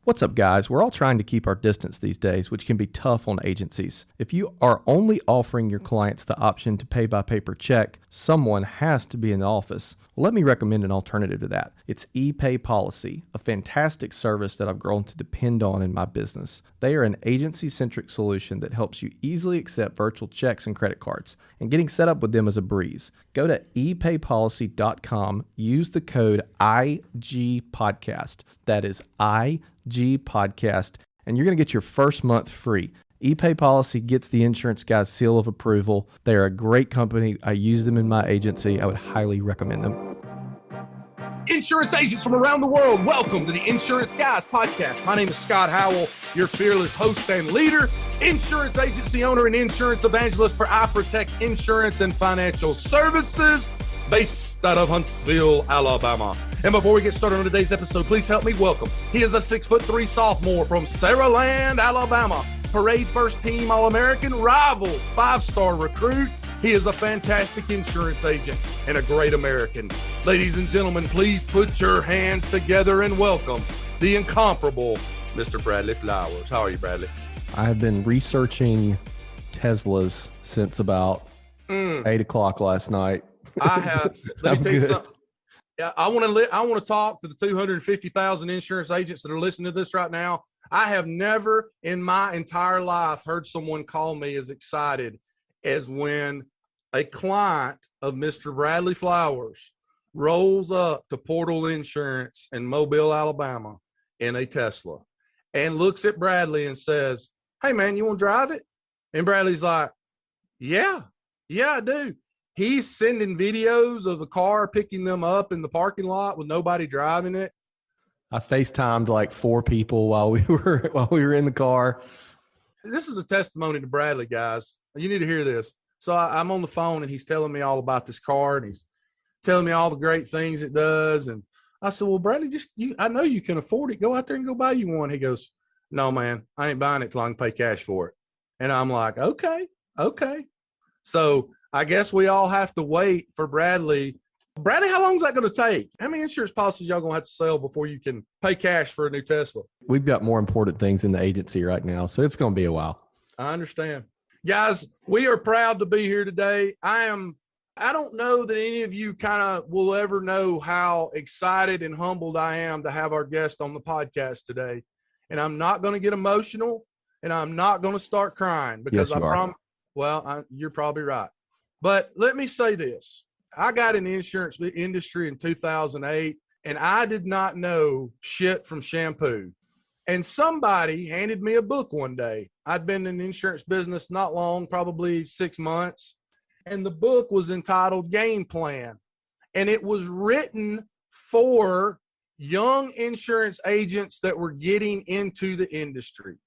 What's up, guys? We're all trying to keep our distance these days, which can be tough on agencies. If you are only offering your clients the option to pay by paper check, someone has to be in the office. Well, let me recommend an alternative to that. It's ePayPolicy, a fantastic service that I've grown to depend on in my business. They are an agency-centric solution that helps you easily accept virtual checks and credit cards, and getting set up with them is a breeze. Go to ePayPolicy.com, use the code IGPodcast. That is IG Podcast, and you're going to get your first month free. ePayPolicy gets the insurance guy's seal of approval. They are a great company. I use them in my agency. I would highly recommend them. Insurance agents from around the world, welcome to the Insurance Guys Podcast. My name is Scott Howell, your fearless host and leader, insurance agency owner and insurance evangelist for iProtect Insurance and Financial Services, based out of Huntsville, Alabama. And before we get started on today's episode, please help me welcome. He is a 6'3" sophomore from Saraland, Alabama. Parade first team All-American, Rivals 5-star recruit. He is a fantastic insurance agent and a great American. Ladies and gentlemen, please put your hands together and welcome the incomparable Mr. Bradley Flowers. How are you, Bradley? I have been researching Teslas since about 8 o'clock last night. I have. Let me tell you something. Yeah, I want to talk to the 250,000 insurance agents that are listening to this right now. I have never in my entire life heard someone call me as excited as when a client of Mr. Bradley Flowers rolls up to Portal Insurance in Mobile, Alabama in a Tesla and looks at Bradley and says, "Hey man, you want to drive it?" And Bradley's like, yeah, I do. He's sending videos of the car picking them up in the parking lot with nobody driving it. I FaceTimed like 4 people while we were in the car. This is a testimony to Bradley, guys. You need to hear this. So I'm on the phone and he's telling me all about this car and he's telling me all the great things it does. And I said, "Well, Bradley, I know you can afford it. Go out there and go buy you one." He goes, "No, man, I ain't buying it till I can pay cash for it." And I'm like, okay. So I guess we all have to wait for Bradley. Bradley, how long is that going to take? How many insurance policies y'all going to have to sell before you can pay cash for a new Tesla? We've got more important things in the agency right now, so it's going to be a while. I understand. Guys, we are proud to be here today. I don't know that any of you kind of will ever know how excited and humbled I am to have our guest on the podcast today. And I'm not going to get emotional and I'm not going to start crying because yes, you are. You're probably right. But let me say this. I got in the insurance industry in 2008, and I did not know shit from shampoo. And somebody handed me a book one day. I'd been in the insurance business not long, probably 6 months. And the book was entitled Game Plan. And it was written for young insurance agents that were getting into the industry.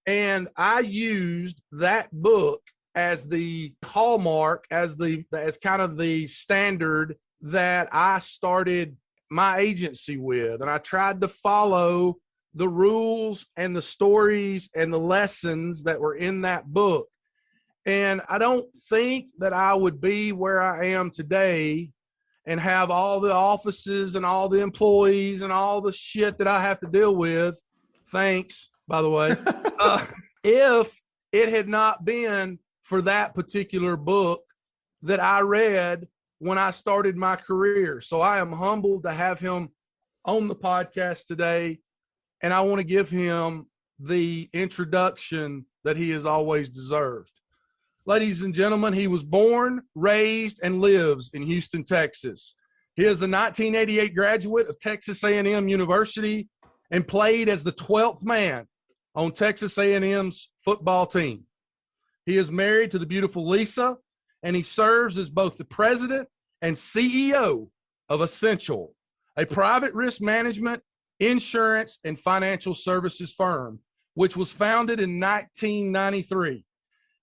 And I used that book as the hallmark, as kind of the standard that I started my agency with. And I tried to follow the rules and the stories and the lessons that were in that book. And I don't think that I would be where I am today and have all the offices and all the employees and all the shit that I have to deal with. Thanks, by the way. If it had not been for that particular book that I read when I started my career. So I am humbled to have him on the podcast today. And I want to give him the introduction that he has always deserved. Ladies and gentlemen, he was born, raised, and lives in Houston, Texas. He is a 1988 graduate of Texas A&M University and played as the 12th man on Texas A&M's football team. He is married to the beautiful Lisa, and he serves as both the president and CEO of Essential, a private risk management, insurance, and financial services firm, which was founded in 1993.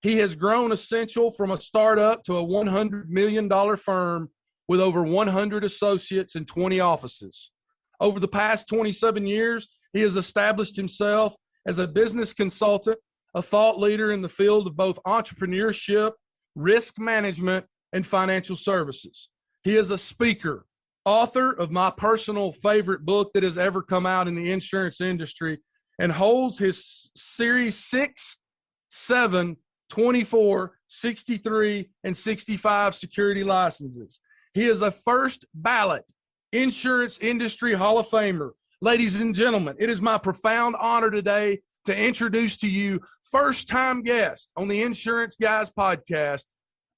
He has grown Essential from a startup to a $100 million firm with over 100 associates and 20 offices. Over the past 27 years, he has established himself as a business consultant, a thought leader in the field of both entrepreneurship, risk management, and financial services. He is a speaker, author of my personal favorite book that has ever come out in the insurance industry, and holds his Series 6, 7, 24, 63, and 65 security licenses. He is a first ballot Insurance Industry Hall of Famer. Ladies and gentlemen, it is my profound honor today to introduce to you first-time guest on the Insurance Guys podcast,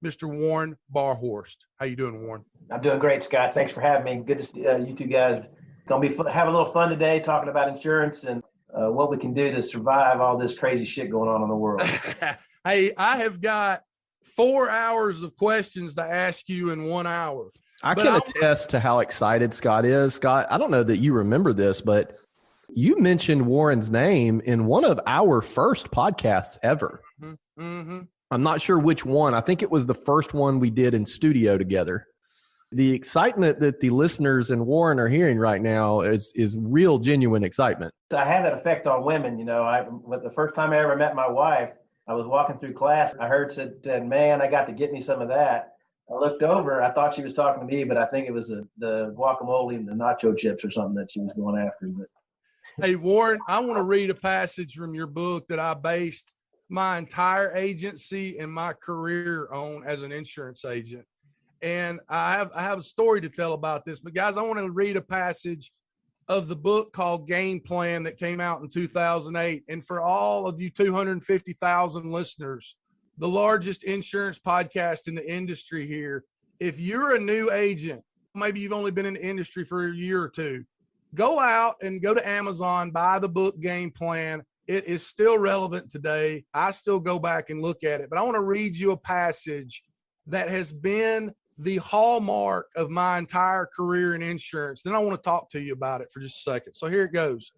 Mr. Warren Barhost. How you doing, Warren? I'm doing great, Scott. Thanks for having me. Good to see you two guys. Gonna be have a little fun today, talking about insurance and what we can do to survive all this crazy shit going on in the world. Hey, I have got 4 hours of questions to ask you in 1 hour. I can attest to how excited Scott is. Scott, I don't know that you remember this, but you mentioned Warren's name in one of our first podcasts ever. Mm-hmm. I'm not sure which one. I think it was the first one we did in studio together. The excitement that the listeners and Warren are hearing right now is real, genuine excitement. I have that effect on women. You know, the first time I ever met my wife, I was walking through class. I heard said, man, I got to get me some of that. I looked over. I thought she was talking to me, but I think it was the guacamole and the nacho chips or something that she was going after. But hey, Warren, I want to read a passage from your book that I based my entire agency and my career on as an insurance agent. And I have a story to tell about this. But, guys, I want to read a passage of the book called Game Plan that came out in 2008. And for all of you 250,000 listeners, the largest insurance podcast in the industry here, if you're a new agent, maybe you've only been in the industry for a year or two, go out and go to Amazon, buy the book Game Plan. It is still relevant today. I still go back and look at it. But I want to read you a passage that has been the hallmark of my entire career in insurance. Then I want to talk to you about it for just a second. So here it goes.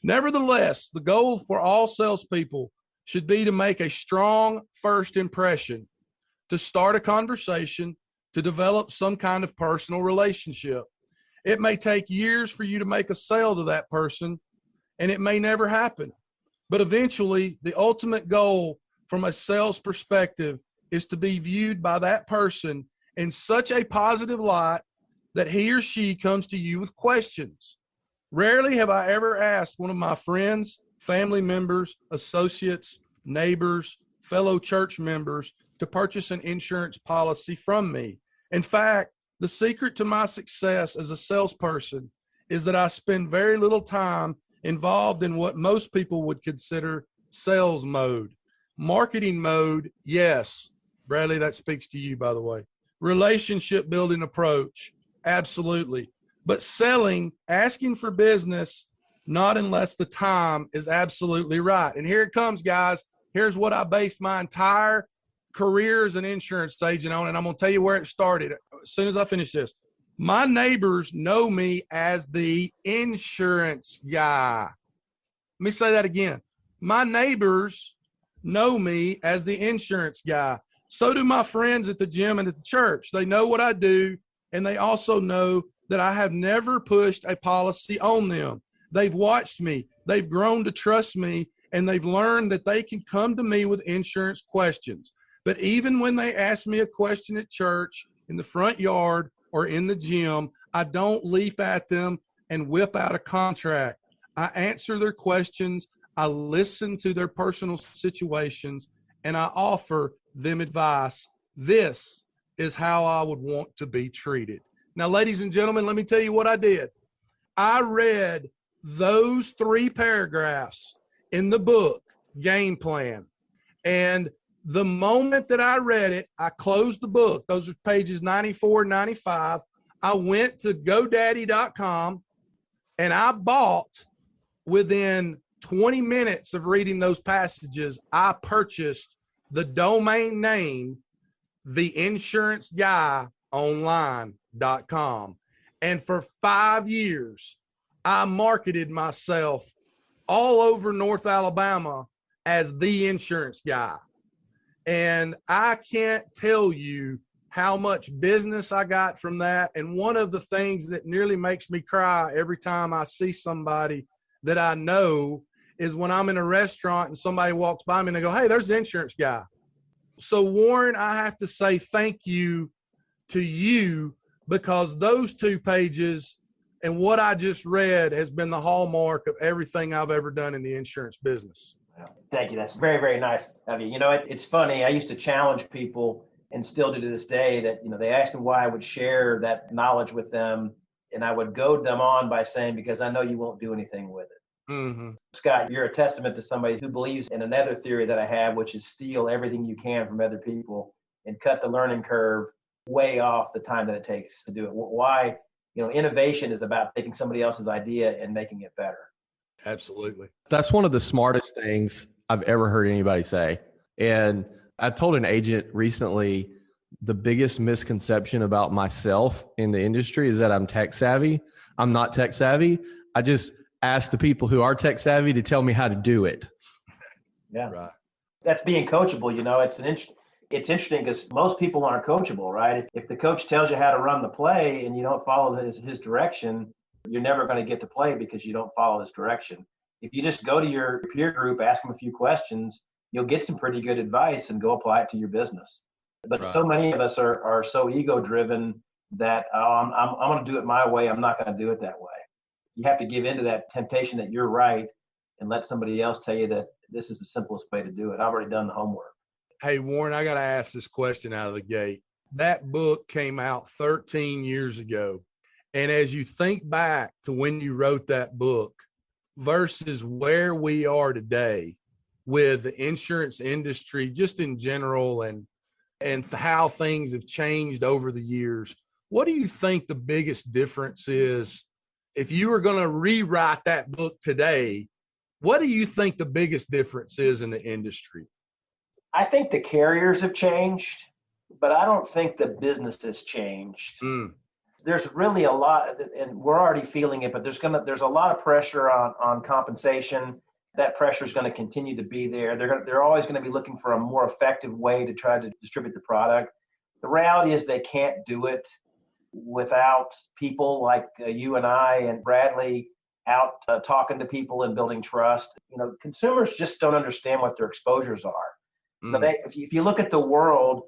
Nevertheless, the goal for all salespeople should be to make a strong first impression, to start a conversation, to develop some kind of personal relationship. It may take years for you to make a sale to that person, and it may never happen. But eventually, the ultimate goal from a sales perspective is to be viewed by that person in such a positive light that he or she comes to you with questions. Rarely have I ever asked one of my friends, family members, associates, neighbors, fellow church members to purchase an insurance policy from me. In fact, the secret to my success as a salesperson is that I spend very little time involved in what most people would consider sales mode. Marketing mode, yes. Bradley, that speaks to you, by the way. Relationship building approach, absolutely. But selling, asking for business, not unless the time is absolutely right. And here it comes, guys. Here's what I based my entire career as an insurance agent on, and I'm going to tell you where it started as soon as I finish this. My neighbors know me as the insurance guy. Let me say that again. My neighbors know me as the insurance guy. So do my friends at the gym and at the church. They know what I do, and they also know that I have never pushed a policy on them. They've watched me. They've grown to trust me, and they've learned that they can come to me with insurance questions. But even when they ask me a question at church, in the front yard, or in the gym, I don't leap at them and whip out a contract. I answer their questions. I listen to their personal situations, and I offer them advice. This is how I would want to be treated. Now, ladies and gentlemen, let me tell you what I did. I read those 3 paragraphs in the book, Game Plan. And the moment that I read it, I closed the book. Those are pages 94 and 95. I went to GoDaddy.com and I bought, within 20 minutes of reading those passages, I purchased the domain name, theinsuranceguy.online.com. And for 5 years, I marketed myself all over North Alabama as the insurance guy. And I can't tell you how much business I got from that. And one of the things that nearly makes me cry every time I see somebody that I know is when I'm in a restaurant and somebody walks by me and they go, hey, there's the insurance guy. So, Warren, I have to say thank you to you, because those 2 pages And what I just read has been the hallmark of everything I've ever done in the insurance business. Thank you. That's very, very nice of you. You know, it's funny. I used to challenge people and still do to this day that, you know, they asked me why I would share that knowledge with them. And I would goad them on by saying, because I know you won't do anything with it. Mm-hmm. Scott, you're a testament to somebody who believes in another theory that I have, which is steal everything you can from other people and cut the learning curve way off the time that it takes to do it. Why? You know, innovation is about taking somebody else's idea and making it better. Absolutely. That's one of the smartest things I've ever heard anybody say. And I told an agent recently, the biggest misconception about myself in the industry is that I'm tech savvy. I'm not tech savvy. I just ask the people who are tech savvy to tell me how to do it. Yeah. Right. That's being coachable. You know, it's interesting because most people aren't coachable, right? If the coach tells you how to run the play and you don't follow his direction, you're never going to get to play because you don't follow his direction. If you just go to your peer group, ask them a few questions, you'll get some pretty good advice and go apply it to your business. But Right. So many of us are so ego driven that I'm going to do it my way. I'm not going to do it that way. You have to give into that temptation that you're right and let somebody else tell you that this is the simplest way to do it. I've already done the homework. Hey, Warren, I got to ask this question out of the gate. That book came out 13 years ago. And as you think back to when you wrote that book versus where we are today with the insurance industry, just in general, and how things have changed over the years, what do you think the biggest difference is? If you were going to rewrite that book today, what do you think the biggest difference is in the industry? I think the carriers have changed, but I don't think the business has changed. There's really a lot, and we're already feeling it, but there's a lot of pressure on compensation. That pressure is going to continue to be there. They're always going to be looking for a more effective way to try to distribute the product. The reality is they can't do it without people like you and I and Bradley out talking to people and building trust. You know, consumers just don't understand what their exposures are. So if you look at the world,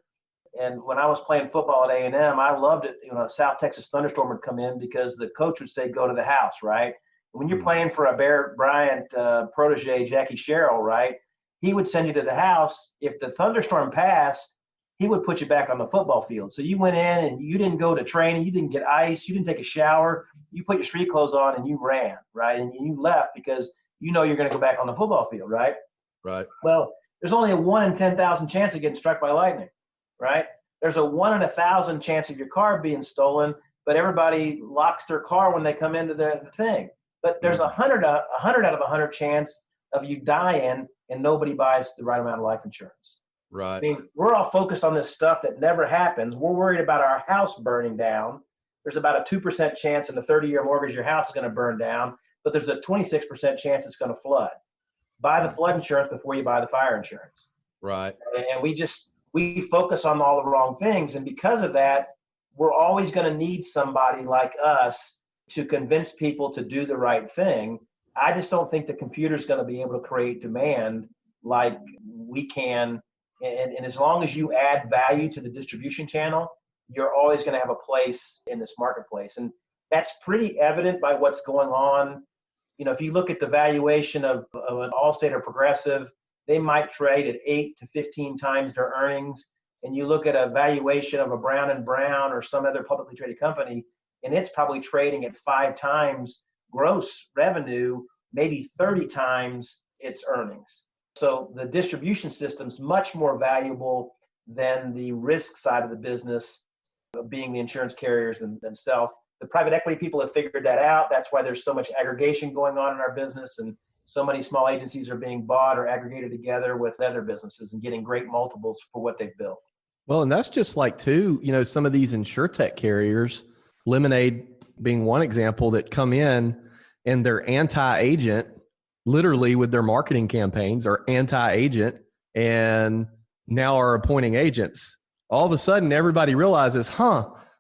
and when I was playing football at A&M, I loved it. You know, a South Texas thunderstorm would come in because the coach would say, go to the house, right? When you're playing for a Bear Bryant protege, Jackie Sherrill, right, he would send you to the house. If the thunderstorm passed, he would put you back on the football field. So you went in and you didn't go to training, you didn't get ice, you didn't take a shower, you put your street clothes on and you ran, right? And you left because you know you're going to go back on the football field, right? Right. Well, there's only a 1 in 10,000 chance of getting struck by lightning, right? There's a 1 in 1,000 chance of your car being stolen, but everybody locks their car when they come into the thing. But there's a 100 out of 100 chance of you dying and nobody buys the right amount of life insurance. Right. I mean, we're all focused on this stuff that never happens. We're worried about our house burning down. There's about a 2% chance in a 30-year mortgage your house is going to burn down, but there's a 26% chance it's going to flood. Buy the flood insurance before you buy the fire insurance. Right. And we focus on all the wrong things. And because of that, we're always going to need somebody like us to convince people to do the right thing. I just don't think the computer's going to be able to create demand like we can. And as long as you add value to the distribution channel, you're always going to have a place in this marketplace. And that's pretty evident by what's going on. You know, if you look at the valuation of an Allstate or Progressive, they might trade at 8 to 15 times their earnings. And you look at a valuation of a Brown and Brown or some other publicly traded company, and it's probably trading at 5 times gross revenue, maybe 30 times its earnings. So the distribution system's much more valuable than the risk side of the business, being the insurance carriers themselves. The private equity people have figured that out. That's why there's so much aggregation going on in our business, and so many small agencies are being bought or aggregated together with other businesses and getting great multiples for what they've built. Well, and that's just like too, you know, some of these insurtech carriers, Lemonade being one example, that come in and they're anti-agent, literally with their marketing campaigns are anti-agent, and now are appointing agents. All of a sudden, everybody realizes,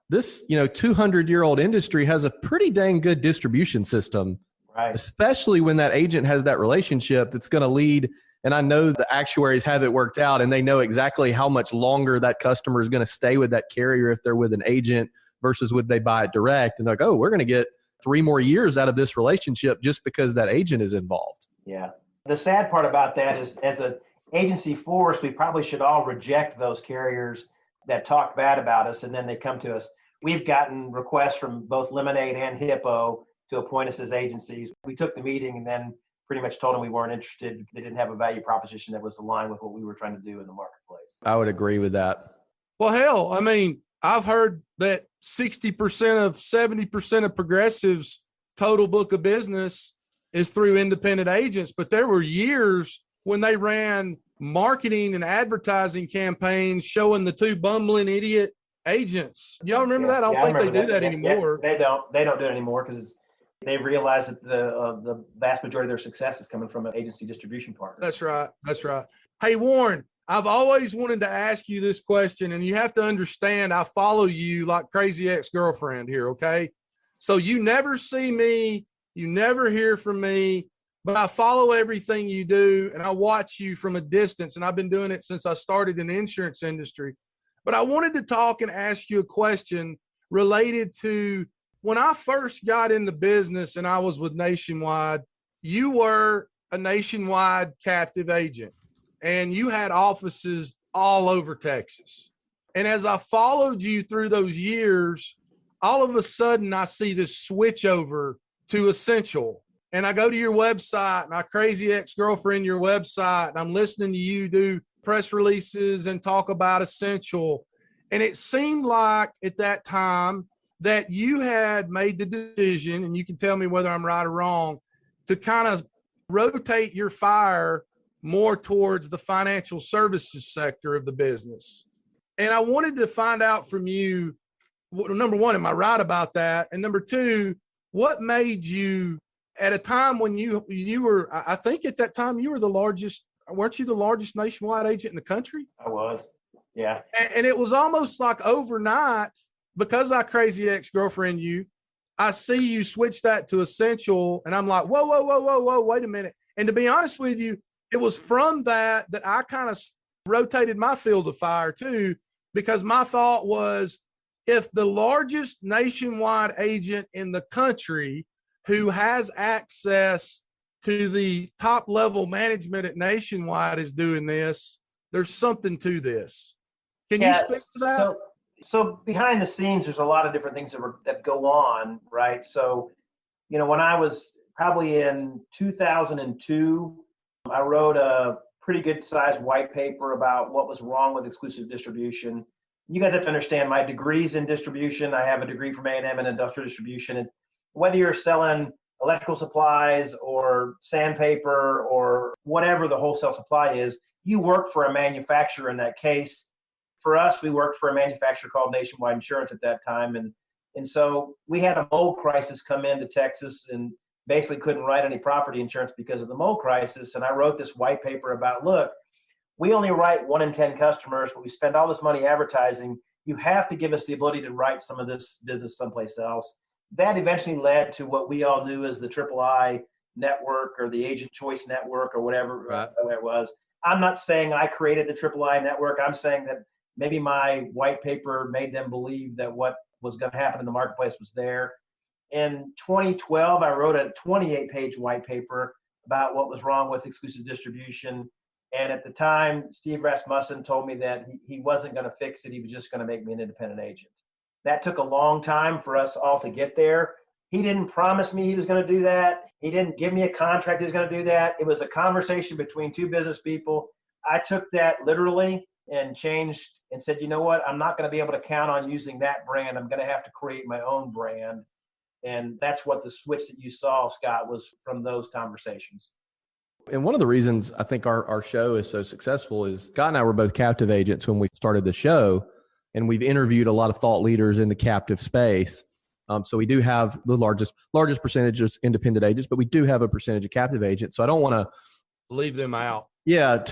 this, 200-year-old industry has a pretty dang good distribution system, right? Especially when that agent has that relationship that's going to lead. And I know the actuaries have it worked out, and they know exactly how much longer that customer is going to stay with that carrier if they're with an agent versus would they buy it direct. And they're like, oh, we're going to get 3 more years out of this relationship just because that agent is involved. Yeah. The sad part about that is, as an agency force, we probably should all reject those carriers that talk bad about us, and then they come to us. We've gotten requests from both Lemonade and Hippo to appoint us as agencies. We took the meeting and then pretty much told them we weren't interested. They didn't have a value proposition that was aligned with what we were trying to do in the marketplace. I would agree with that. Well, hell, I mean, I've heard that 60% of 70% of Progressive's total book of business is through independent agents, but there were years when they ran marketing and advertising campaigns showing the 2 bumbling idiot agents. Y'all remember that? I don't think they do that anymore. They don't do it anymore because they've realized that the vast majority of their success is coming from an agency distribution partner. That's right. Hey, Warren, I've always wanted to ask you this question, and you have to understand I follow you like crazy ex-girlfriend here, okay? So you never see me, you never hear from me, but I follow everything you do, and I watch you from a distance, and I've been doing it since I started in the insurance industry. But I wanted to talk and ask you a question related to when I first got in the business and I was with Nationwide. You were a nationwide captive agent, and you had offices all over Texas. And as I followed you through those years, all of a sudden I see this switch over to Essential. And I go to your website, and I crazy ex-girlfriend your website, and I'm listening to you do press releases and talk about Essential. And it seemed like at that time that you had made the decision, and you can tell me whether I'm right or wrong, to kind of rotate your fire more towards the financial services sector of the business. And I wanted to find out from you, number one, am I right about that? And number two, what made you, at a time when you were, I think at that time you were the largest, weren't you the largest nationwide agent in the country? I was, yeah. And it was almost like overnight, because I crazy ex-girlfriend you, I see you switch that to Essential, and I'm like, whoa, wait a minute. And to be honest with you, it was from that I kind of rotated my field of fire too, because my thought was, if the largest nationwide agent in the country who has access to the top level management at Nationwide is doing this, there's something to this. Can you speak to that? So behind the scenes, there's a lot of different things that go on, right? So, when I was probably in 2002, I wrote a pretty good sized white paper about what was wrong with exclusive distribution. You guys have to understand my degree's in distribution. I have a degree from A&M in industrial distribution. And whether you're selling electrical supplies or sandpaper or whatever the wholesale supply is, you work for a manufacturer in that case. For us, we worked for a manufacturer called Nationwide Insurance at that time. And so we had a mold crisis come into Texas and basically couldn't write any property insurance because of the mold crisis. And I wrote this white paper about, look, we only write 1 in 10 customers, but we spend all this money advertising. You have to give us the ability to write some of this business someplace else. That eventually led to what we all knew as the III network or the Agent Choice Network or whatever it was. I'm not saying I created the III network. I'm saying that maybe my white paper made them believe that what was going to happen in the marketplace was there. In 2012, I wrote a 28-page white paper about what was wrong with exclusive distribution. And at the time, Steve Rasmussen told me that he wasn't going to fix it. He was just going to make me an independent agent. That took a long time for us all to get there. He didn't promise me he was going to do that. He didn't give me a contract he was going to do that. It was a conversation between 2 business people. I took that literally and changed and said, you know what? I'm not going to be able to count on using that brand. I'm going to have to create my own brand. And that's what the switch that you saw, Scott, was from those conversations. And one of the reasons I think our show is so successful is Scott and I were both captive agents when we started the show, and we've interviewed a lot of thought leaders in the captive space. So we do have the largest percentage of independent agents, but we do have a percentage of captive agents. So I don't want to leave them out. Yeah.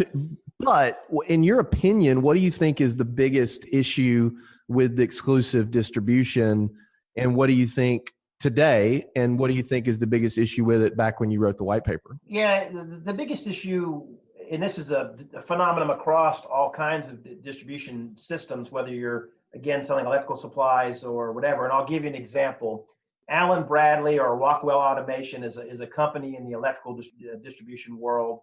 But in your opinion, what do you think is the biggest issue with the exclusive distribution? And what do you think today? And what do you think is the biggest issue with it back when you wrote the white paper? Yeah, the biggest issue, and this is a phenomenon across all kinds of distribution systems, whether you're, again, selling electrical supplies or whatever. And I'll give you an example. Allen Bradley or Rockwell Automation is a company in the electrical distribution world.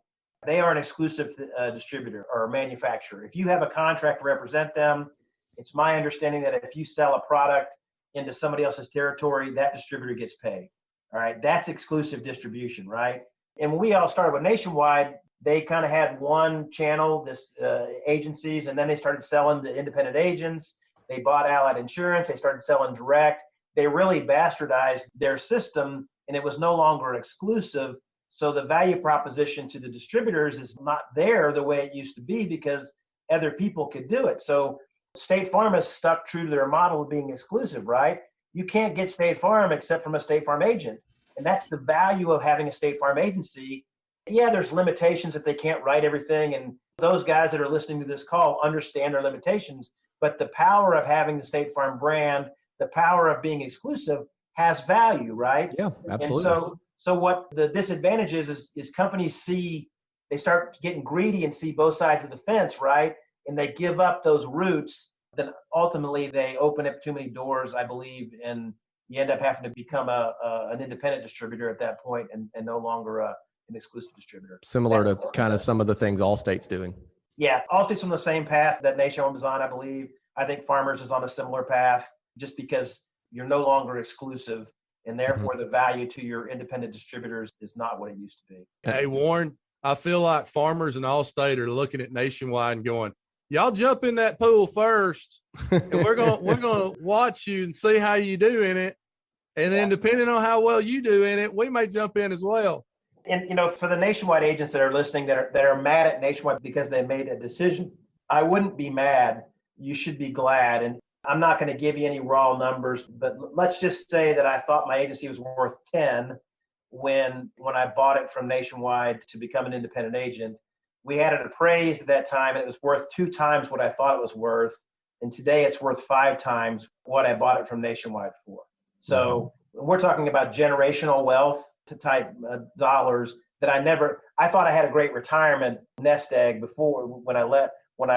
They are an exclusive distributor or manufacturer. If you have a contract to represent them, it's my understanding that if you sell a product into somebody else's territory, that distributor gets paid. All right, that's exclusive distribution, right? And when we all started with Nationwide, they kind of had one channel, this agencies, and then they started selling to independent agents. They bought Allied Insurance. They started selling direct. They really bastardized their system, and it was no longer exclusive. So the value proposition to the distributors is not there the way it used to be because other people could do it. So State Farm has stuck true to their model of being exclusive, right? You can't get State Farm except from a State Farm agent. And that's the value of having a State Farm agency. Yeah, there's limitations that they can't write everything. And those guys that are listening to this call understand their limitations. But the power of having the State Farm brand, the power of being exclusive has value, right? Yeah, absolutely. And so what the disadvantage is companies they start getting greedy and see both sides of the fence, right? And they give up those roots. Then ultimately they open up too many doors, I believe, and you end up having to become an independent distributor at that point and no longer an exclusive distributor. Similar to kind of some of the things Allstate's doing. Yeah, Allstate's on the same path that Nationwide was on, I believe. I think Farmers is on a similar path just because you're no longer exclusive, and therefore the value to your independent distributors is not what it used to be. Hey, Warren, I feel like Farmers and Allstate are looking at Nationwide and going, y'all jump in that pool first, and we're gonna watch you and see how you do in it. And then depending on how well you do in it, we may jump in as well. And for the Nationwide agents that are listening that are mad at Nationwide because they made a decision, I wouldn't be mad. You should be glad. And I'm not going to give you any raw numbers, but let's just say that I thought my agency was worth 10 when I bought it from Nationwide to become an independent agent. We had it appraised at that time, and it was worth 2 times what I thought it was worth. And today it's worth 5 times what I bought it from Nationwide for. So we're talking about generational wealth to type dollars that I thought I had a great retirement nest egg before when I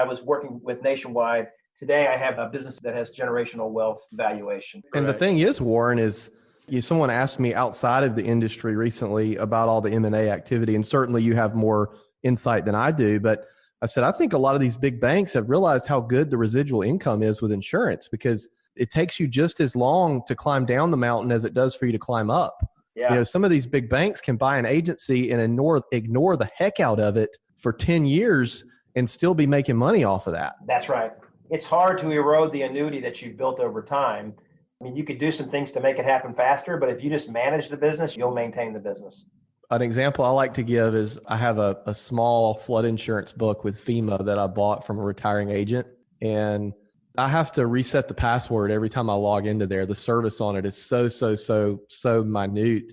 was working with Nationwide. Today I have a business that has generational wealth valuation. And the thing is, Warren, is someone asked me outside of the industry recently about all the M&A activity, and certainly you have more insight than I do, but I said, I think a lot of these big banks have realized how good the residual income is with insurance because it takes you just as long to climb down the mountain as it does for you to climb up. Yeah. Some of these big banks can buy an agency and ignore the heck out of it for 10 years and still be making money off of that. That's right. It's hard to erode the annuity that you've built over time. I mean, you could do some things to make it happen faster, but if you just manage the business, you'll maintain the business. An example I like to give is I have a small flood insurance book with FEMA that I bought from a retiring agent, and I have to reset the password every time I log into there. The service on it is so minute.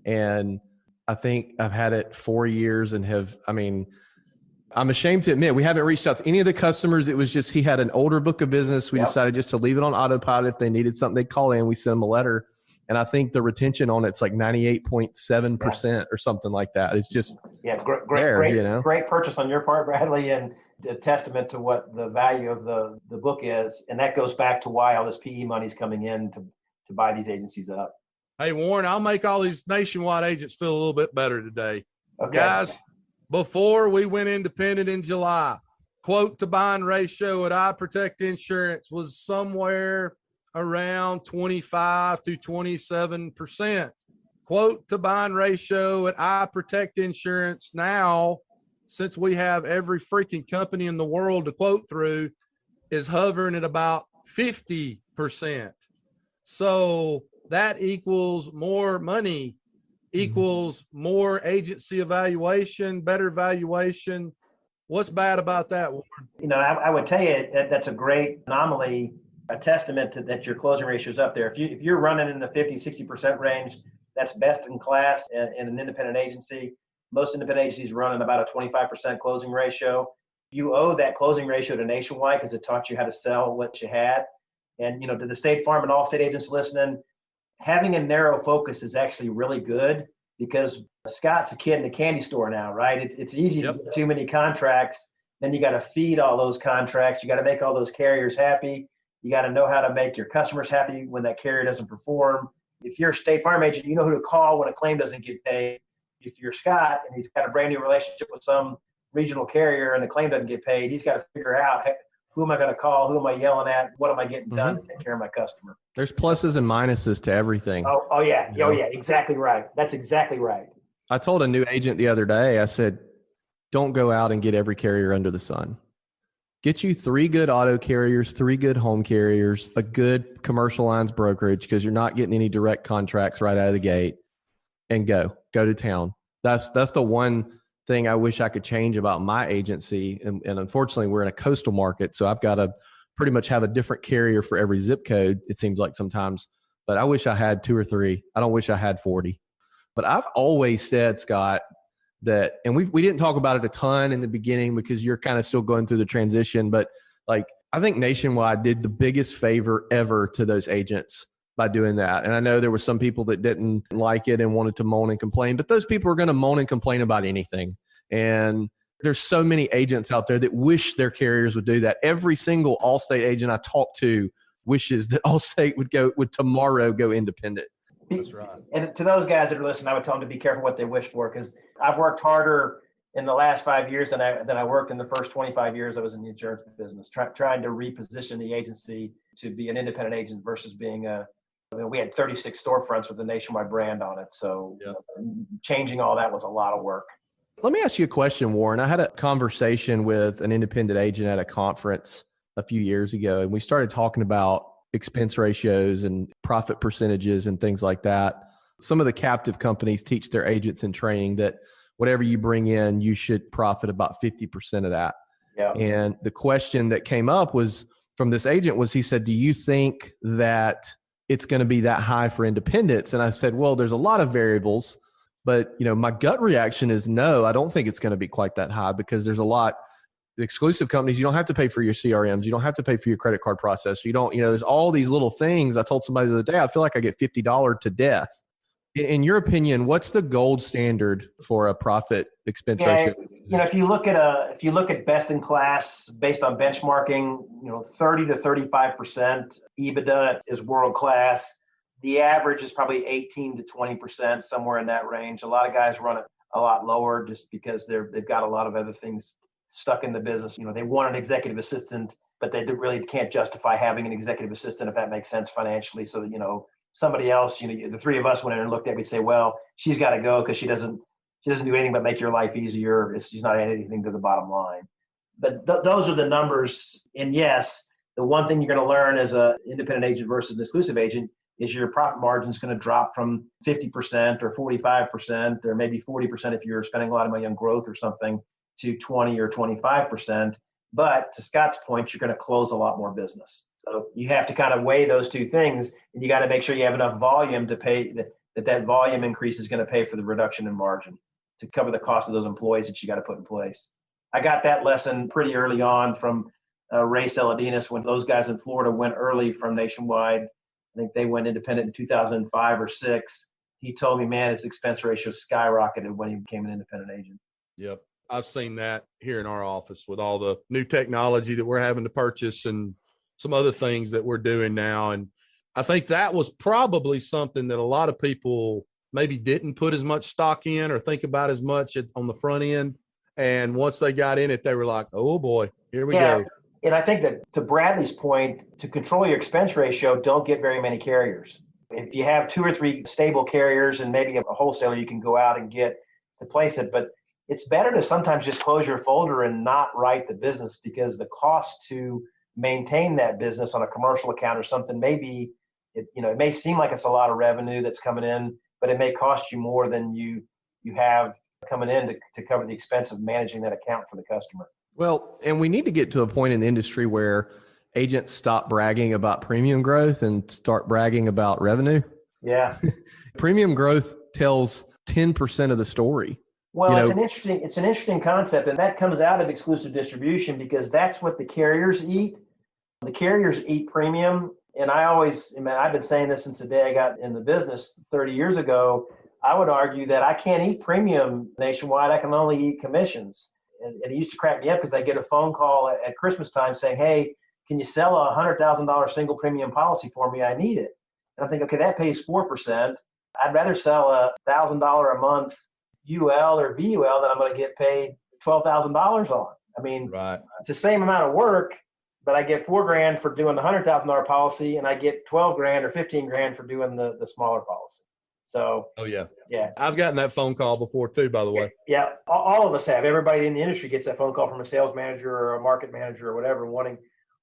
And I think I've had it 4 years and I'm ashamed to admit we haven't reached out to any of the customers. It was just he had an older book of business. We decided just to leave it on autopilot. If they needed something, they'd call in. We send them a letter. And I think the retention on it's like 98.7% or something like that. It's just great purchase on your part, Bradley, and a testament to what the value of the book is. And that goes back to why all this PE money is coming in to buy these agencies up. Hey, Warren, I'll make all these Nationwide agents feel a little bit better today. Okay. Guys, before we went independent in July, quote to bind ratio at iProtect Insurance was somewhere around 25 to 27%. Quote to bind ratio at iProtect Insurance now, since we have every freaking company in the world to quote through, is hovering at about 50%. So that equals more money, equals more agency evaluation, better valuation. What's bad about that, Warren? I would tell you that's a great anomaly, a testament to that your closing ratio is up there. If you're running in the 50-60% range, that's best in class in an independent agency. Most independent agencies running about a 25% closing ratio. You owe that closing ratio to Nationwide because it taught you how to sell what you had. And to the State Farm and Allstate agents listening, having a narrow focus is actually really good because Scott's a kid in a candy store now, right? It's easy to get too many contracts. Then you got to feed all those contracts. You got to make all those carriers happy. You got to know how to make your customers happy when that carrier doesn't perform. If you're a State Farm agent, you know who to call when a claim doesn't get paid. If you're Scott and he's got a brand new relationship with some regional carrier and the claim doesn't get paid, he's got to figure out, hey, who am I going to call? Who am I yelling at? What am I getting done to take care of my customer? There's pluses and minuses to everything. Oh yeah. Oh yeah. Exactly right. That's exactly right. I told a new agent the other day, I said, don't go out and get every carrier under the sun. Get you 3 good auto carriers, 3 good home carriers, a good commercial lines brokerage, because you're not getting any direct contracts right out of the gate, and go to town. That's the one thing I wish I could change about my agency. And unfortunately, we're in a coastal market, so I've got to pretty much have a different carrier for every zip code, it seems like sometimes. But I wish I had 2 or 3. I don't wish I had 40. But I've always said, Scott, that, and we didn't talk about it a ton in the beginning because you're kind of still going through the transition, but like, I think Nationwide did the biggest favor ever to those agents by doing that. And I know there were some people that didn't like it and wanted to moan and complain, but those people are going to moan and complain about anything. And there's so many agents out there that wish their carriers would do that. Every single Allstate agent I talk to wishes that Allstate would tomorrow go independent. That's right. And to those guys that are listening, I would tell them to be careful what they wish for, because I've worked harder in the last 5 years than I worked in the first 25 years I was in the insurance business, trying to reposition the agency to be an independent agent versus being we had 36 storefronts with the Nationwide brand on it. So changing all that was a lot of work. Let me ask you a question, Warren. I had a conversation with an independent agent at a conference a few years ago, and we started talking about expense ratios and profit percentages and things like that. Some of the captive companies teach their agents in training that whatever you bring in, you should profit about 50% of that. Yeah. And the question that came up was from this agent was, he said, do you think that it's going to be that high for independents? And I said, well, there's a lot of variables, but my gut reaction is no, I don't think it's going to be quite that high, because there's a lot. The exclusive companies, you don't have to pay for your CRMs. You don't have to pay for your credit card processor. You don't, there's all these little things. I told somebody the other day, I feel like I get $50 to death. In your opinion, what's the gold standard for a profit expense ratio? If you look at best in class based on benchmarking, 30 to 35% EBITDA is world class. The average is probably 18 to 20%, somewhere in that range. A lot of guys run it a lot lower just because they've got a lot of other things stuck in the business. They want an executive assistant, but they really can't justify having an executive assistant, if that makes sense financially. So that, somebody else, the 3 of us went in and looked at it, we'd say, well, she's got to go because she doesn't do anything but make your life easier. She's not adding anything to the bottom line. But those are the numbers. And yes, the one thing you're going to learn as an independent agent versus an exclusive agent is your profit margin is going to drop from 50% or 45% or maybe 40% if you're spending a lot of money on growth or something, to 20 or 25%. But to Scott's point, you're going to close a lot more business. So you have to kind of weigh those two things, and you got to make sure you have enough volume to pay that volume increase is going to pay for the reduction in margin to cover the cost of those employees that you got to put in place. I got that lesson pretty early on from Ray Saladinas when those guys in Florida went early from Nationwide. I think they went independent in 2005 or 6. He told me, man, his expense ratio skyrocketed when he became an independent agent. Yep. I've seen that here in our office with all the new technology that we're having to purchase and some other things that we're doing now. And I think that was probably something that a lot of people maybe didn't put as much stock in or think about as much on the front end. And once they got in it, they were like, oh boy, here we go. And I think that to Bradley's point, to control your expense ratio, don't get very many carriers. If you have 2 or 3 stable carriers and maybe a wholesaler you can go out and get to place it, but it's better to sometimes just close your folder and not write the business, because the cost to maintain that business on a commercial account or something, maybe it may seem like it's a lot of revenue that's coming in, but it may cost you more than you have coming in to cover the expense of managing that account for the customer. Well, and we need to get to a point in the industry where agents stop bragging about premium growth and start bragging about revenue. Yeah. Premium growth tells 10% of the story. Well, it's an interesting concept, and that comes out of exclusive distribution because that's what the carriers eat. The carriers eat premium, and I've been saying this since the day I got in the business 30 years ago. I would argue that I can't eat premium Nationwide. I can only eat commissions. And it used to crack me up because I get a phone call at Christmas time saying, hey, can you sell a $100,000 single premium policy for me? I need it. And I'm thinking, okay, that pays 4%. I'd rather sell $1,000 a month UL or VUL than I'm going to get paid $12,000 on. I mean, Right. it's the same amount of work, but I get $4,000 for doing the $100,000 policy, and I get $12,000 or $15,000 for doing the smaller policy. So, Oh, yeah. yeah. I've gotten that phone call before too, by the way. Yeah, all of us have. Everybody in the industry gets that phone call from a sales manager or a market manager or whatever,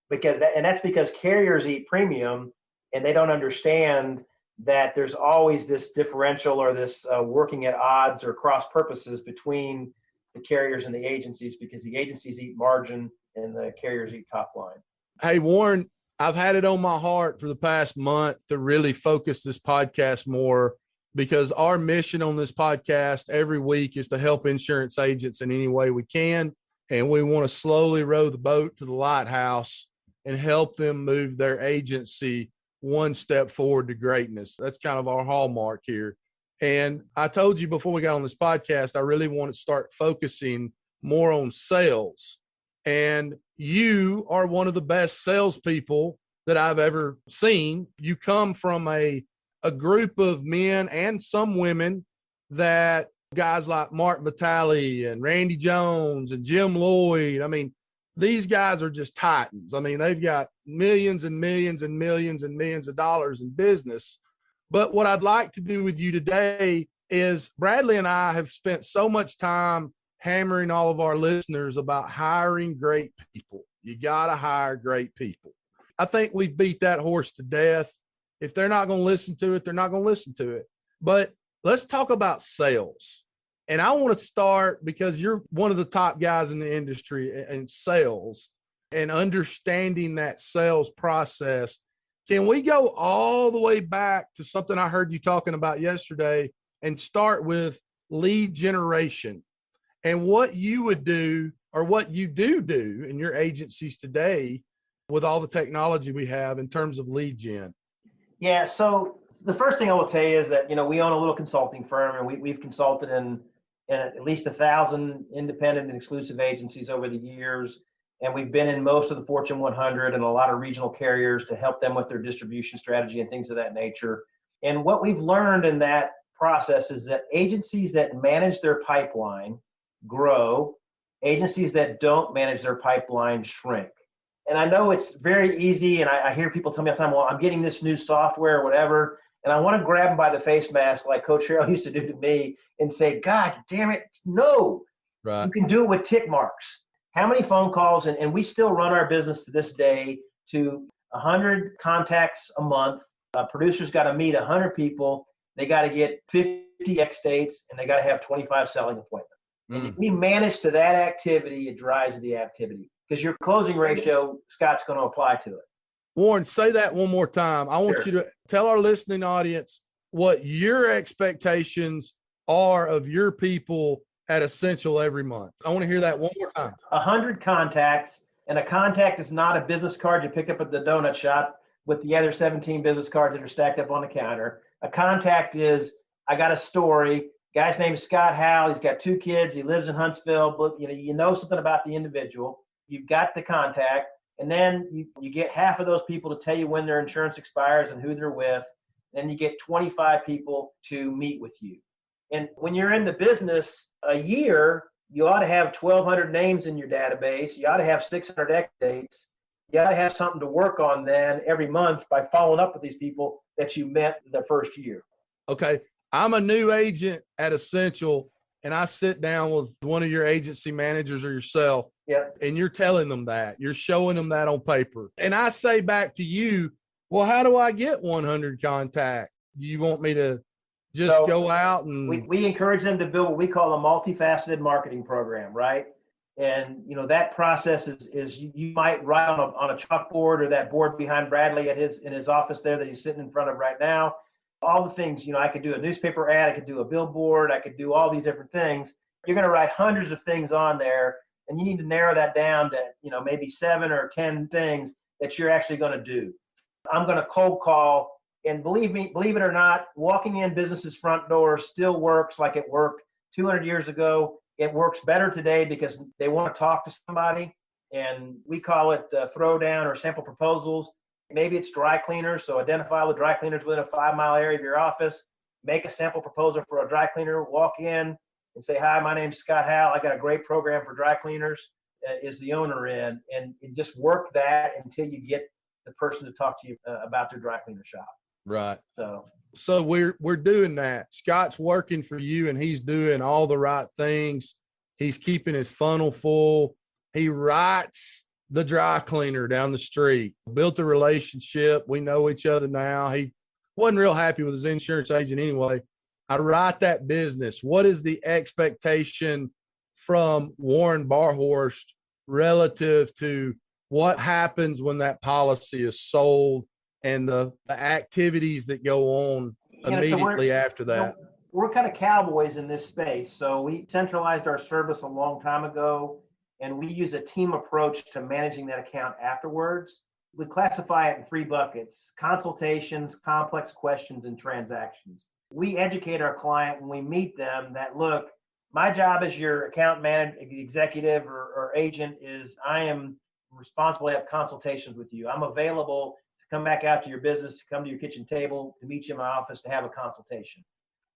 that's because carriers eat premium, and they don't understand that there's always this differential or this working at odds or cross purposes between the carriers and the agencies, because the agencies eat margin and the carriers eat top line. Hey, Warren, I've had it on my heart for the past month to really focus this podcast more, because our mission on this podcast every week is to help insurance agents in any way we can. And we want to slowly row the boat to the lighthouse and help them move their agency one step forward to greatness. That's kind of our hallmark here. And I told you before we got on this podcast, I really want to start focusing more on sales. And you are one of the best salespeople that I've ever seen. You come from a group of men and some women that guys like Mark Vitale and Randy Jones and Jim Lloyd. I mean, these guys are just titans. I mean, they've got millions and millions and millions and millions of dollars in business. But what I'd like to do with you today is Bradley and I have spent so much time hammering all of our listeners about hiring great people. You got to hire great people. I think we beat that horse to death. If they're not going to listen to it, they're not going to listen to it. But let's talk about sales. And I want to start, because you're one of the top guys in the industry in sales and understanding that sales process. Can we go all the way back to something I heard you talking about yesterday and start with lead generation and what you would do, or what you do in your agencies today with all the technology we have in terms of lead gen? Yeah. So the first thing I will tell you is that, we own a little consulting firm, and we've consulted in at least 1,000 independent and exclusive agencies over the years. And we've been in most of the Fortune 100 and a lot of regional carriers to help them with their distribution strategy and things of that nature. And what we've learned in that process is that agencies that manage their pipeline grow, agencies that don't manage their pipeline shrink. And I know it's very easy, and I hear people tell me all the time, well, I'm getting this new software or whatever, and I want to grab them by the face mask like Coach Harrell used to do to me and say, God damn it, no. Right. You can do it with tick marks. How many phone calls, and we still run our business to this day to 100 contacts a month. Producers got to meet 100 people. They got to get 50 X dates, and they got to have 25 selling appointments. And if we manage to that activity, it drives the activity, because your closing ratio, Scott's going to apply to it. Warren, say that one more time. I want you to tell our listening audience what your expectations are of your people at Essential every month. I want to hear that one more time. 100 contacts, and a contact is not a business card you pick up at the donut shop with the other 17 business cards that are stacked up on the counter. A contact is, I got a story. Guy's name is Scott Howell. He's got 2 kids. He lives in Huntsville. You know something about the individual. You've got the contact, and then you get half of those people to tell you when their insurance expires and who they're with. Then you get 25 people to meet with you. And when you're in the business a year, you ought to have 1,200 names in your database. You ought to have 600 X dates. You ought to have something to work on then every month by following up with these people that you met the first year. Okay. I'm a new agent at Essential, and I sit down with one of your agency managers or yourself, and you're telling them that. You're showing them that on paper. And I say back to you, well, how do I get 100 contacts? Do you want me to just go out and we encourage them to build what we call a multi-faceted marketing program, right? And that process is you might write on a chalkboard or that board behind Bradley in his office there that he's sitting in front of right now. All the things, I could do a newspaper ad, I could do a billboard, I could do all these different things. You're going to write hundreds of things on there, and you need to narrow that down to maybe 7 or 10 things that you're actually going to do. I'm going to cold call. And believe it or not, walking in businesses' front doors still works like it worked 200 years ago. It works better today because they want to talk to somebody. And we call it throwdown or sample proposals. Maybe it's dry cleaners. So identify all the dry cleaners within a 5-mile area of your office. Make a sample proposal for a dry cleaner. Walk in and say, hi, my name's Scott Howell. I got a great program for dry cleaners. Is the owner in? And just work that until you get the person to talk to you about their dry cleaner shop. Right. So we're doing that. Scott's working for you, and he's doing all the right things. He's keeping his funnel full. He writes the dry cleaner down the street, built a relationship. We know each other now. He wasn't real happy with his insurance agent anyway. I write that business. What is the expectation from Warren Barhost relative to what happens when that policy is sold and the activities that go on immediately after that? We're kind of cowboys in this space. So we centralized our service a long time ago, and we use a team approach to managing that account afterwards. We classify it in 3 buckets: consultations, complex questions, and transactions. We educate our client when we meet them that, look, my job as your account manager, executive, or agent is I am responsible to have consultations with you. I'm available to come back out to your business, to come to your kitchen table, to meet you in my office, to have a consultation.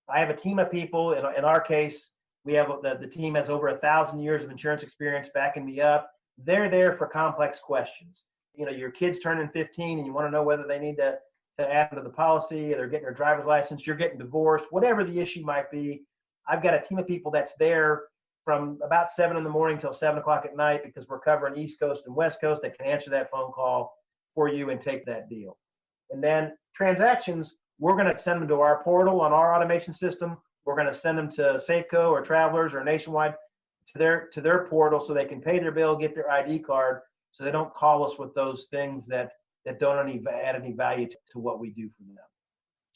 I have a team of people. In our case, we have the team has over 1,000 years of insurance experience backing me up. They're there for complex questions. You know, your kid's turning 15 and you want to know whether they need to add to the policy, or they're getting their driver's license, you're getting divorced, whatever the issue might be. I've got a team of people that's there from about 7 in the morning till 7 o'clock at night, because we're covering East Coast and West Coast, that can answer that phone call for you and take that deal. And then transactions, we're going to send them to our portal on our automation system. We're going to send them to Safeco or Travelers or Nationwide to their portal, so they can pay their bill, get their ID card, so they don't call us with those things that don't add any value to what we do for them.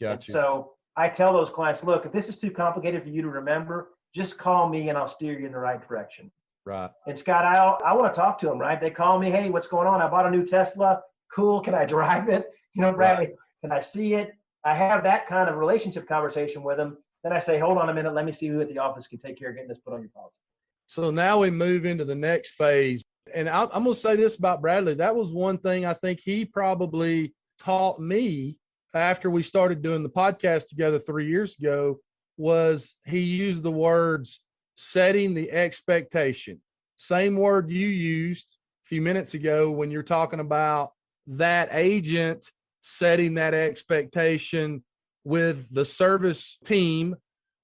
Gotcha. So I tell those clients, look, if this is too complicated for you to remember, just call me and I'll steer you in the right direction. Right. And Scott, I want to talk to them, right? They call me, hey, what's going on? I bought a new Tesla. Cool. Can I drive it? You know, Bradley, right. Can I see it? I have that kind of relationship conversation with them. Then I say, hold on a minute. Let me see who at the office can take care of getting this put on your policy. So now we move into the next phase. And I'm going to say this about Bradley. That was one thing I think he probably taught me after we started doing the podcast together 3 years ago, was he used the words setting the expectation. Same word you used a few minutes ago when you're talking about that agent setting that expectation with the service team,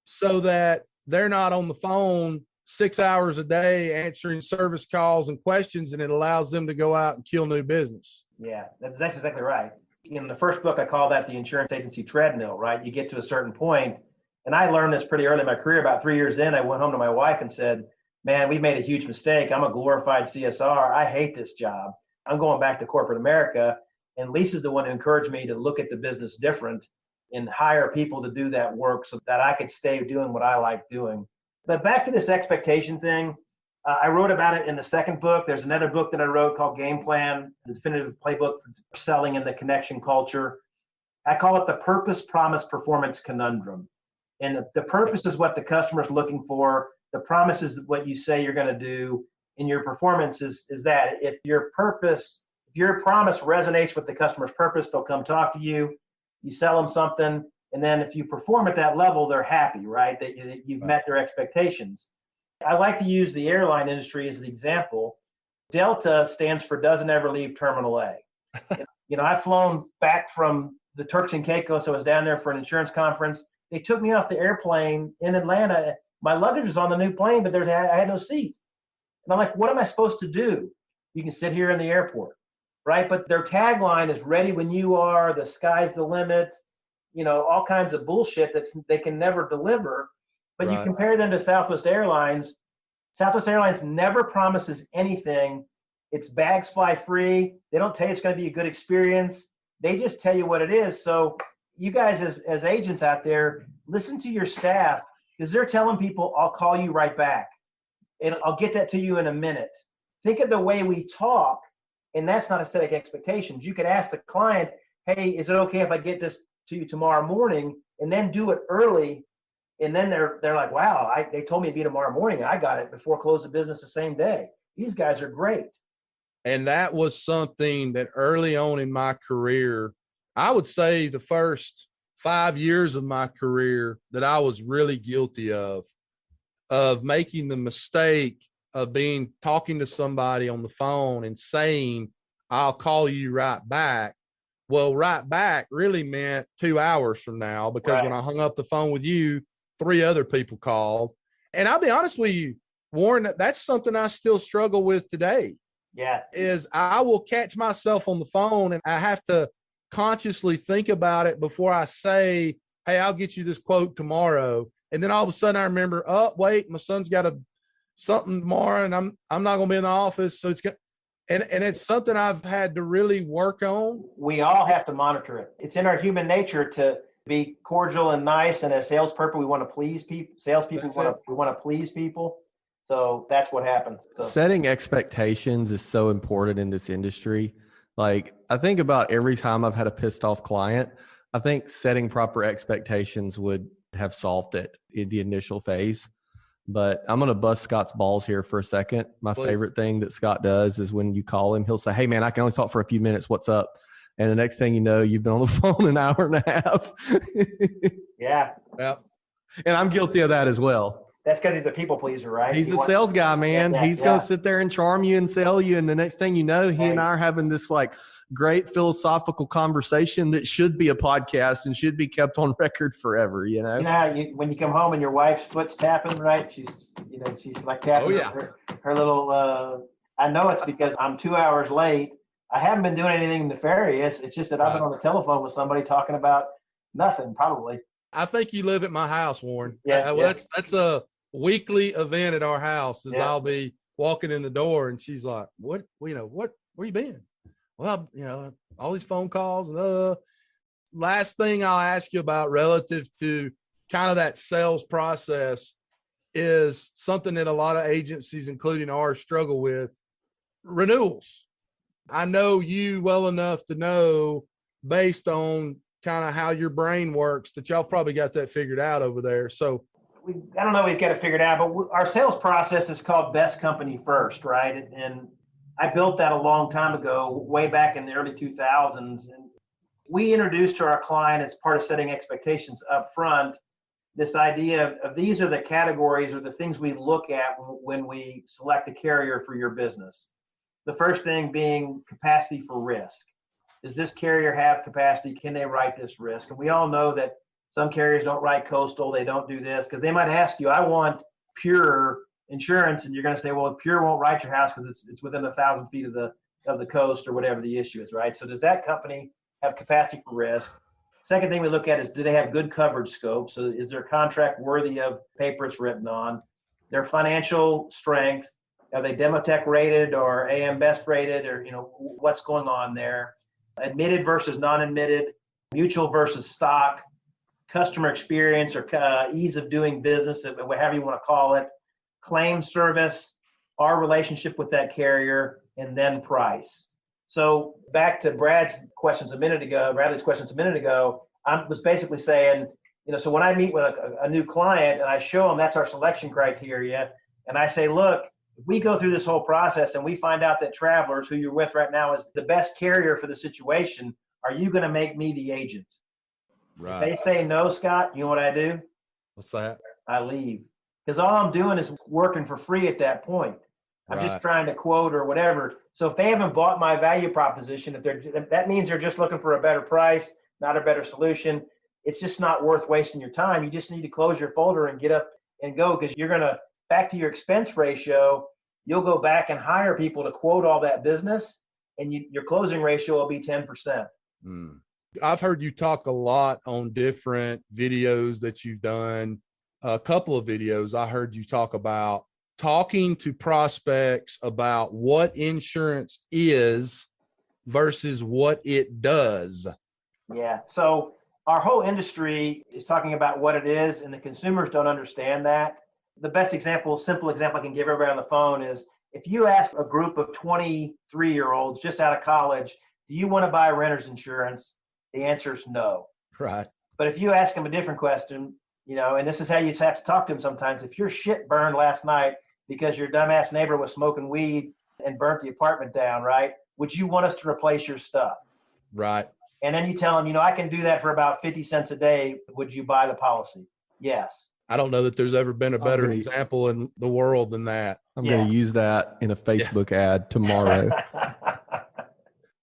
so that they're not on the phone 6 hours a day answering service calls and questions, and it allows them to go out and kill new business. Yeah, that's exactly right. In the first book, I call that the insurance agency treadmill, right? You get to a certain point, and I learned this pretty early in my career. About 3 years in, I went home to my wife and said, man, we've made a huge mistake. I'm a glorified CSR. I hate this job. I'm going back to corporate America. And Lisa's the one who encouraged me to look at the business different and hire people to do that work so that I could stay doing what I like doing. But back to this expectation thing, I wrote about it in the second book. There's another book that I wrote called Game Plan, the definitive playbook for selling in the connection culture. I call it the purpose, promise, performance conundrum. And the purpose is what the customer's looking for. The promise is what you say you're going to do. And your performance is that if your promise resonates with the customer's purpose, they'll come talk to you. You sell them something. And then if you perform at that level, they're happy, right? That you've met their expectations. I like to use the airline industry as an example. Delta stands for doesn't ever leave Terminal A. You know, I've flown back from the Turks and Caicos. I was down there for an insurance conference. They took me off the airplane in Atlanta. My luggage was on the new plane, but I had no seat. And I'm like, what am I supposed to do? You can sit here in the airport, right? But their tagline is ready when you are, the sky's the limit, you know, all kinds of bullshit that they can never deliver. But right. You compare them to Southwest Airlines. Southwest Airlines never promises anything. It's bags fly free. They don't tell you it's going to be a good experience. They just tell you what it is. So you guys as agents out there, listen to your staff, because they're telling people, I'll call you right back. And I'll get that to you in a minute. Think of the way we talk, and that's not a setting expectations. You could ask the client, hey, is it okay if I get this to you tomorrow morning, and then do it early? And then they're like, wow, they told me it'd be tomorrow morning. I got it before close of business the same day. These guys are great. And that was something that early on in my career, I would say the first 5 years of my career, that I was really guilty of making the mistake of talking to somebody on the phone and saying, I'll call you right back. Well, right back really meant 2 hours from now, because when I hung up the phone with you, 3 other people called. And I'll be honest with you, Warren, that's something I still struggle with today. Yeah. Is I will catch myself on the phone and I have to consciously think about it before I say, hey, I'll get you this quote tomorrow. And then all of a sudden I remember, oh, wait, my son's got something tomorrow and I'm not going to be in the office. So and it's something I've had to really work on. We all have to monitor it. It's in our human nature to be cordial and nice. And as salespeople, we want to please people. Salespeople, we want to please people. So that's what happens. So. Setting expectations is so important in this industry. Like, I think about every time I've had a pissed off client, I think setting proper expectations would have solved it in the initial phase. But I'm going to bust Scott's balls here for a second. My favorite thing that Scott does is when you call him, he'll say, hey, man, I can only talk for a few minutes. What's up? And the next thing you know, you've been on the phone an hour and a half. Yeah. And I'm guilty of that as well. That's because he's a people pleaser, right? He's a sales guy, man. He's going to sit there and charm you and sell you. And the next thing you know, he and I are having this like great philosophical conversation that should be a podcast and should be kept on record forever, you know? When you come home and your wife's foot's tapping, right? She's like tapping her little, I know it's because I'm 2 hours late. I haven't been doing anything nefarious. It's just that I've been on the telephone with somebody talking about nothing, probably. I think you live at my house, Warren. Yeah. That's a weekly event at our house. I'll be walking in the door and she's like, where you been? Well, all these phone calls. Last thing I'll ask you about relative to kind of that sales process is something that a lot of agencies, including ours, struggle with: renewals. I know you well enough to know, based on kind of how your brain works, that y'all probably got that figured out over there. So I don't know, we've got it figured out, but our sales process is called Best Company First, right? And I built that a long time ago, way back in the early 2000s. And we introduced to our client, as part of setting expectations up front, this idea of these are the categories or the things we look at when we select a carrier for your business. The first thing being capacity for risk. Does this carrier have capacity? Can they write this risk? And we all know that some carriers don't write coastal. They don't do this because they might ask you, I want pure insurance. And you're going to say, well, pure won't write your house because it's within 1,000 feet of the coast or whatever the issue is, right? So does that company have capacity for risk? Second thing we look at is, do they have good coverage scope? So is their contract worthy of paper it's written on? Their financial strength, are they Demotech rated or AM Best rated, or what's going on there? Admitted versus non-admitted, mutual versus stock, customer experience or ease of doing business, whatever you want to call it, claim service, our relationship with that carrier, and then price. So back to Bradley's questions a minute ago, I was basically saying, so when I meet with a new client and I show them that's our selection criteria, and I say, look, if we go through this whole process and we find out that Travelers, who you're with right now, is the best carrier for the situation, are you going to make me the agent? Right. If they say no, Scott, you know what I do? What's that? I leave. Because all I'm doing is working for free at that point. I'm just trying to quote or whatever. So if they haven't bought my value proposition, that means they're just looking for a better price, not a better solution. It's just not worth wasting your time. You just need to close your folder and get up and go, because you're going to, back to your expense ratio, you'll go back and hire people to quote all that business, and your closing ratio will be 10%. I've heard you talk a lot on different videos that you've done. A couple of videos I heard you talk about talking to prospects about what insurance is versus what it does. Yeah. So our whole industry is talking about what it is, and the consumers don't understand that. The best example, simple example I can give everybody on the phone is, if you ask a group of 23-year-olds just out of college, do you want to buy renter's insurance? The answer is no. Right. But if you ask them a different question, and this is how you have to talk to them sometimes. If your shit burned last night because your dumbass neighbor was smoking weed and burnt the apartment down, right? Would you want us to replace your stuff? Right. And then you tell them, I can do that for about 50 cents a day. Would you buy the policy? Yes. I don't know that there's ever been a better Agreed. example in the world than that. I'm going to use that in a Facebook ad tomorrow.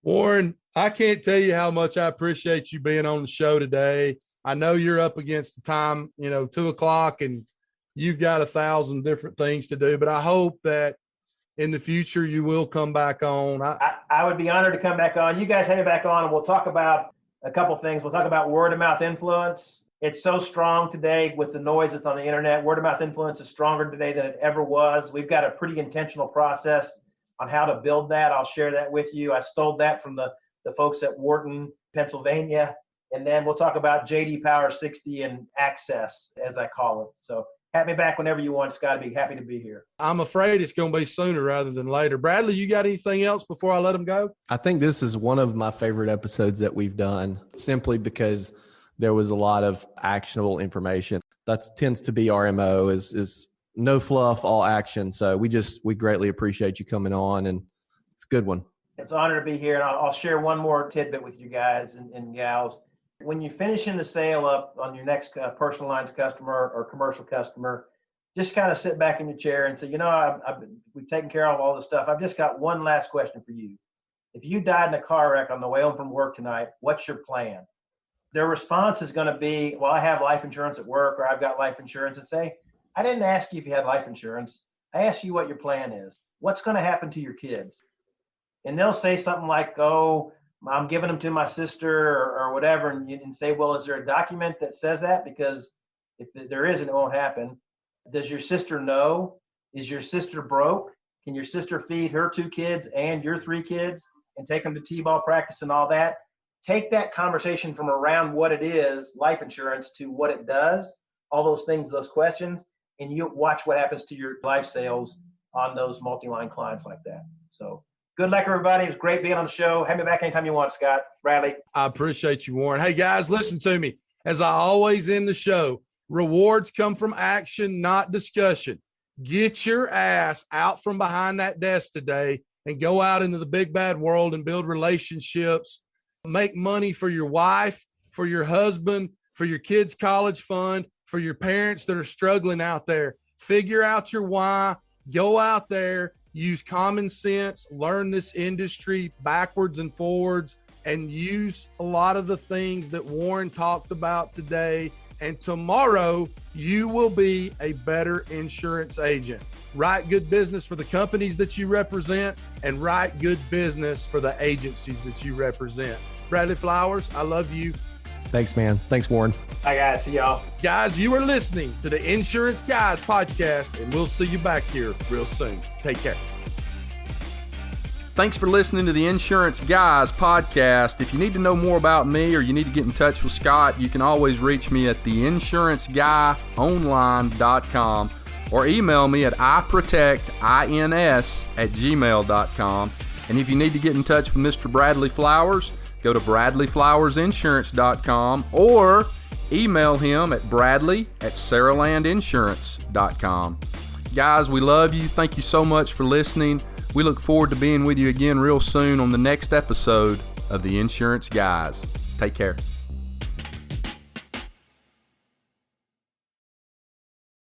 Warren, I can't tell you how much I appreciate you being on the show today. I know you're up against the time, 2:00, and you've got 1,000 different things to do, but I hope that in the future you will come back on. I would be honored to come back on. You guys have me back on, and we'll talk about a couple things. We'll talk about word of mouth influence. It's so strong today with the noise that's on the internet. Word of mouth influence is stronger today than it ever was. We've got a pretty intentional process on how to build that. I'll share that with you. I stole that from the folks at Wharton, Pennsylvania. And then we'll talk about JD Power 60 and access, as I call it. So have me back whenever you want, Scott. I'd be happy to be here. I'm afraid it's going to be sooner rather than later. Bradley, you got anything else before I let him go? I think this is one of my favorite episodes that we've done, simply because there was a lot of actionable information. That tends to be our MO, is no fluff, all action. So we greatly appreciate you coming on, and it's a good one. It's an honor to be here. And I'll share one more tidbit with you guys and gals. When you're finishing the sale up on your next personal lines customer or commercial customer, just kind of sit back in your chair and say, we've taken care of all this stuff. I've just got one last question for you. If you died in a car wreck on the way home from work tonight, what's your plan? Their response is going to be, well, I have life insurance at work, or I've got life insurance. And say, I didn't ask you if you had life insurance. I asked you what your plan is. What's going to happen to your kids? And they'll say something like, oh, I'm giving them to my sister or whatever. And say, well, is there a document that says that? Because if there isn't, it won't happen. Does your sister know? Is your sister broke? Can your sister feed her 2 kids and your 3 kids and take them to t-ball practice and all that? Take that conversation from around what it is, life insurance, to what it does, all those things, those questions, and you watch what happens to your life sales on those multi-line clients like that. So good luck, everybody. It was great being on the show. Have me back anytime you want, Scott. Bradley. I appreciate you, Warren. Hey, guys, listen to me. As I always end the show, rewards come from action, not discussion. Get your ass out from behind that desk today and go out into the big bad world and build relationships. Make money for your wife, for your husband, for your kids' college fund, for your parents that are struggling out there. Figure out your why. Go out there, use common sense, learn this industry backwards and forwards, and use a lot of the things that Warren talked about today. And tomorrow, you will be a better insurance agent. Write good business for the companies that you represent, and write good business for the agencies that you represent. Bradley Flowers, I love you. Thanks, man. Thanks, Warren. Bye, guys. See y'all. Guys, you are listening to the Insurance Guys podcast, and we'll see you back here real soon. Take care. Thanks for listening to the Insurance Guys podcast. If you need to know more about me or you need to get in touch with Scott, you can always reach me at theinsuranceguyonline.com or email me at iprotectins@gmail.com. And if you need to get in touch with Mr. Bradley Flowers, go to bradleyflowersinsurance.com or email him at bradley@saralandinsurance.com. Guys, we love you. Thank you so much for listening. We look forward to being with you again real soon on the next episode of The Insurance Guys. Take care.